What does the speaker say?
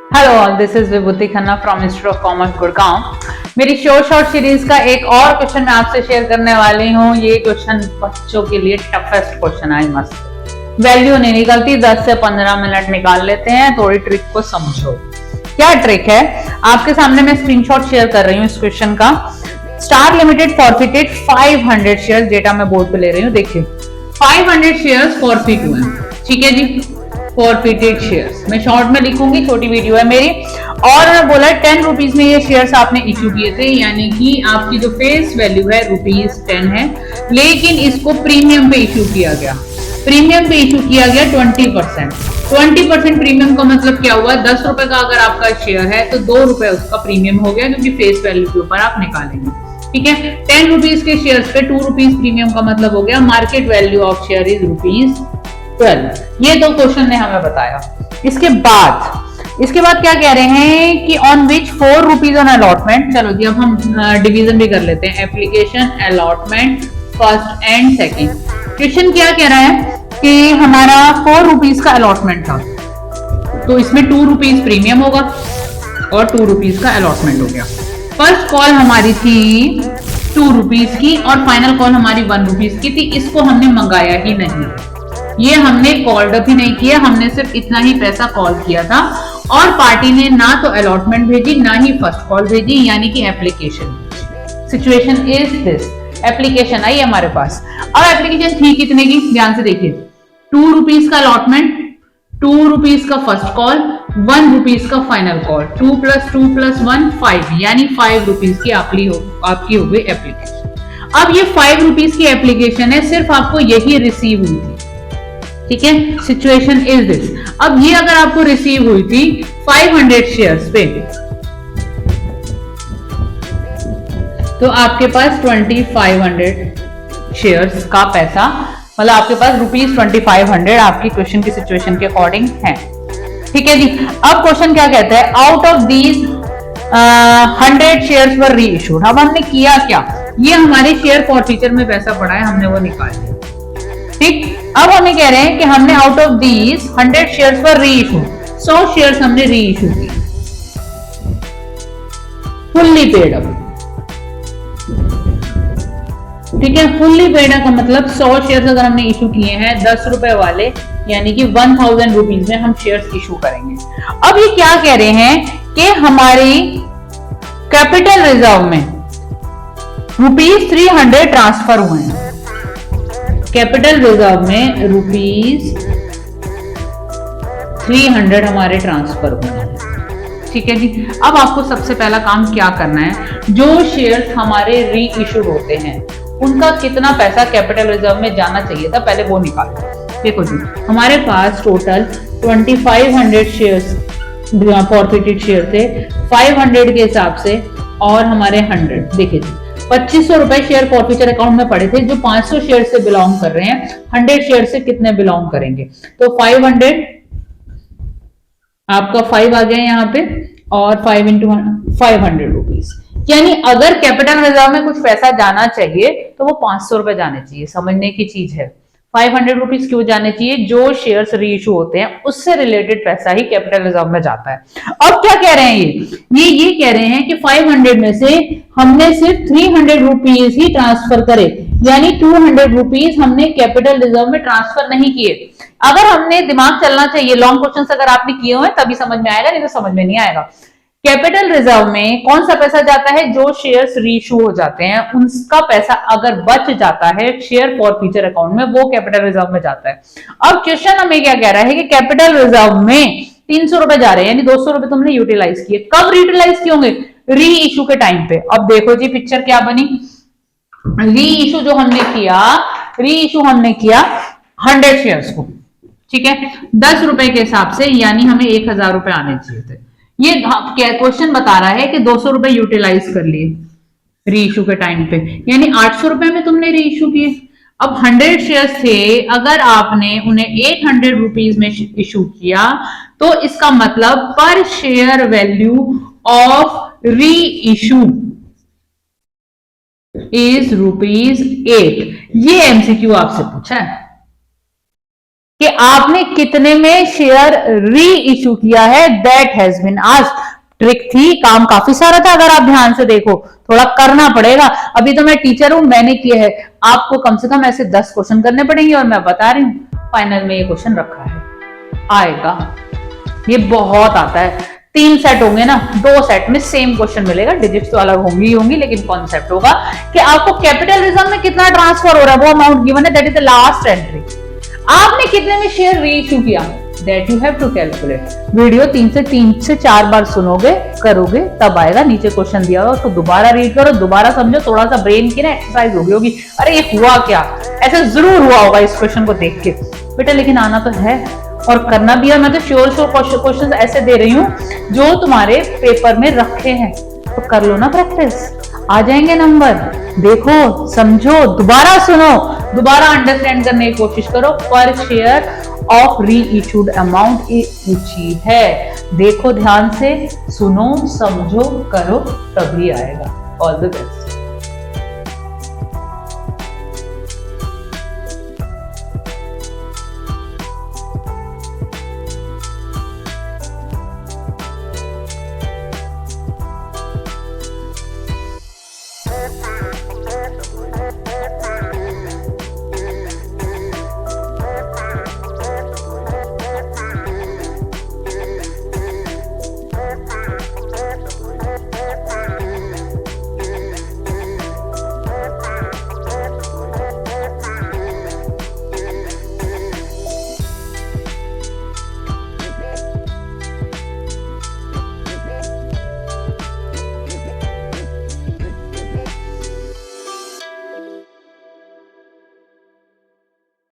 Hello all, this is Vibhuti Khanna from institute of commerce Gurgaon. मेरी short series का एक और क्वेश्चन मैं आपसे शेयर करने वाली हूँ। ये क्वेश्चन बच्चों के लिए टफेस्ट क्वेश्चन है। मस्त वैल्यू नहीं निकलती, 10 से 15 मिनट निकाल लेते हैं। थोड़ी ट्रिक को समझो। क्या ट्रिक है, आपके सामने मैं स्क्रीनशॉट शेयर कर रही हूँ इस क्वेश्चन का। Star limited forfeited 500 share, data मैं बोर्ड पे ले रही हूँ। देखिए 500 शेयर्स फॉरफिट हुए, ठीक है जी, फॉरफिटेड शेयर्स। मैं शॉर्ट में लिखूंगी, छोटी वीडियो है मेरी। और बोला 10 रुपीज में ये शेयर्स आपने इश्यू किए थे, यानी कि आपकी जो फेस वैल्यू है ₹10 है, लेकिन इसको प्रीमियम पे इश्यू किया गया। प्रीमियम पे इश्यू किया गया 20%। 20% प्रीमियम का मतलब क्या हुआ? 10 रुपए का अगर आपका शेयर है तो 2 रुपए उसका प्रीमियम हो गया, क्योंकि फेस वैल्यू के ऊपर आप निकालेंगे। ठीक है, 10 रुपीज के शेयर पे 2 रुपीज प्रीमियम का मतलब हो गया market value of share is ₹12। ये तो क्वेश्चन ने हमें बताया। इसके बाद क्या कह रहे हैं कि on which 4 rupees on allotment. चलो जी, अब हम डिवीजन भी कर लेते हैं। Application, allotment, first and second. Question क्या कह रहा है कि हमारा 4 रुपीज का अलॉटमेंट था, तो इसमें 2 रुपीज प्रीमियम होगा और 2 रुपीज का अलॉटमेंट हो गया। फर्स्ट कॉल हमारी थी 2 रुपीज की और फाइनल कॉल हमारी 1 रुपीज की थी। इसको हमने मंगाया ही नहीं, ये हमने कॉल्ड अप ही नहीं किया, हमने सिर्फ इतना ही पैसा कॉल किया था। और पार्टी ने ना तो अलॉटमेंट भेजी, ना ही फर्स्ट कॉल भेजी, यानी कि application. Situation is this, application आई हमारे पास। अब एप्लीकेशन थी कितने की, ध्यान से देखिए। 2 रुपीज का अलॉटमेंट, 2 रुपीज का फर्स्ट कॉल, 1 रुपीज का फाइनल कॉल। 2 + 2 + 1 5, यानी 5 रुपीज की आपकी हो गई एप्लीकेशन। अब ये 5 रुपीज की एप्लीकेशन है, सिर्फ आपको यही रिसीव हुई थी। ठीक है, सिचुएशन इज दिस। अब ये अगर आपको रिसीव हुई थी 500 शेयर्स पे, तो आपके पास 2500 शेयर्स का पैसा, मतलब आपके पास ₹2500 आपकी क्वेश्चन की सिचुएशन के अकॉर्डिंग है। ठीक है जी। अब क्वेश्चन क्या कहता है, आउट ऑफ दीज 100 शेयर्स वर री इशूड। अब हमने किया क्या, ये हमारे शेयर फॉरफीचर में पैसा पड़ा है, हमने वो निकाल लिया। ठीक, अब हमें कह रहे हैं कि हमने आउट ऑफ दीज 100 शेयर्स पर री इशू, 100 शेयर्स हमने री इशू किए, फुल्ली पेड अप। ठीक है, फुल्ली पेड का मतलब 100 शेयर्स अगर हमने इशू किए हैं 10 रुपए वाले, यानी कि 1000 रुपीज में हम शेयर्स इशू करेंगे। अब ये क्या कह रहे हैं कि हमारी कैपिटल रिजर्व में ₹300 ट्रांसफर हुए हैं। कैपिटल रिजर्व में ₹300 हमारे ट्रांसफर हुए हैं। ठीक है जी। अब आपको सबसे पहला काम क्या करना है, जो शेयर्स हमारे री इशूड होते हैं उनका कितना पैसा कैपिटल रिजर्व में जाना चाहिए था, पहले वो निकालो। देखो जी, हमारे पास टोटल 2500 शेयर्स फॉरफिटेड शेयर थे 500 के हिसाब से, और हमारे 100। देखिए जी, 2500 रुपए शेयर फॉरफिचर अकाउंट में पड़े थे, जो 500 शेयर से बिलोंग कर रहे हैं। 100 शेयर से कितने बिलोंग करेंगे, तो 500 आपका 5 आ गया यहाँ पे, और 5 × 500 रुपीज। यानी अगर कैपिटल रिजर्व में कुछ पैसा जाना चाहिए तो वो 500 रुपए जाने चाहिए। समझने की चीज है। 500 रुपीज क्यों जाने चाहिए, जो शेयर्स री इशू होते हैं उससे रिलेटेड पैसा ही कैपिटल रिजर्व में जाता है। अब क्या कह रहे हैं ये कह रहे हैं कि 500 में से हमने सिर्फ 300 रुपीज ही ट्रांसफर करे, यानी 200 रुपीज हमने कैपिटल रिजर्व में ट्रांसफर नहीं किए। अगर हमने दिमाग चलना चाहिए, लॉन्ग क्वेश्चन अगर आपने किए हुए तभी समझ में आएगा, नहीं तो समझ में नहीं आएगा। कैपिटल रिजर्व में कौन सा पैसा जाता है, जो शेयर्स रीइशू हो जाते हैं उनका पैसा अगर बच जाता है शेयर फॉरफीचर अकाउंट में, वो कैपिटल रिजर्व में जाता है। अब क्वेश्चन हमें क्या कह रहा है कि कैपिटल रिजर्व में 300 रुपए जा रहे हैं, यानी 200 रुपए तुमने यूटिलाइज किए। कब यूटिलाइज किए होंगे, री इशू के टाइम पे। अब देखो जी पिक्चर क्या बनी। री इशू जो हमने किया, री इशू हमने किया 100 शेयर्स को, ठीक है, 10 रुपए के हिसाब से, यानी हमें 1000 रुपए आने चाहिए थे। ये क्वेश्चन बता रहा है कि 200 रुपए यूटिलाइज कर लिए री इशू के टाइम पे, यानी 800 रुपए में तुमने री इशू किए। अब 100 शेयर्स थे, अगर आपने उन्हें 800 रुपीज में इशू किया, तो इसका मतलब पर शेयर वैल्यू ऑफ री इशू इज ₹8। ये एमसीक्यू आपसे पूछा है। कि आपने कितने में शेयर री इशू किया है, that has been asked. Trick थी, काम काफी सारा था, अगर आप ध्यान से देखो, थोड़ा करना पड़ेगा। अभी तो मैं टीचर हूं, मैंने किए है, आपको कम से कम ऐसे 10 क्वेश्चन करने पड़ेंगे, और मैं बता रही हूं फाइनल में ये क्वेश्चन रखा है, आएगा। ये बहुत आता है। 3 सेट होंगे ना, 2 सेट में सेम क्वेश्चन मिलेगा, डिजिट्स तो अलग होंगी ही होंगी, लेकिन कॉन्सेप्ट होगा कि आपको कैपिटल रिजर्व में कितना ट्रांसफर हो रहा है, वो अमाउंट गिवन है, that is the last entry. आपने कितने में शेयर री इशू किया, that you have to calculate. Video 3 से 4 बार सुनोगे, करोगे, तब आएगा। नीचे क्वेश्चन दिया हुआ, उसको दोबारा रीड करो, दोबारा समझो, थोड़ा सा ब्रेन की ना एक्सरसाइज होगी। अरे ये हुआ क्या, ऐसा जरूर हुआ होगा इस क्वेश्चन को देख के बेटा, लेकिन आना तो है और करना भी है। मैं तो श्योर क्वेश्चन ऐसे दे रही हूँ जो तुम्हारे पेपर में रखे हैं, तो कर लो ना प्रैक्टिस, आ जाएंगे नंबर। देखो, समझो, दोबारा सुनो, दोबारा अंडरस्टैंड करने की कोशिश करो। पर शेयर ऑफ री इशूड अमाउंट ऊंची है। देखो ध्यान से, सुनो, समझो, करो, तभी आएगा। All the best.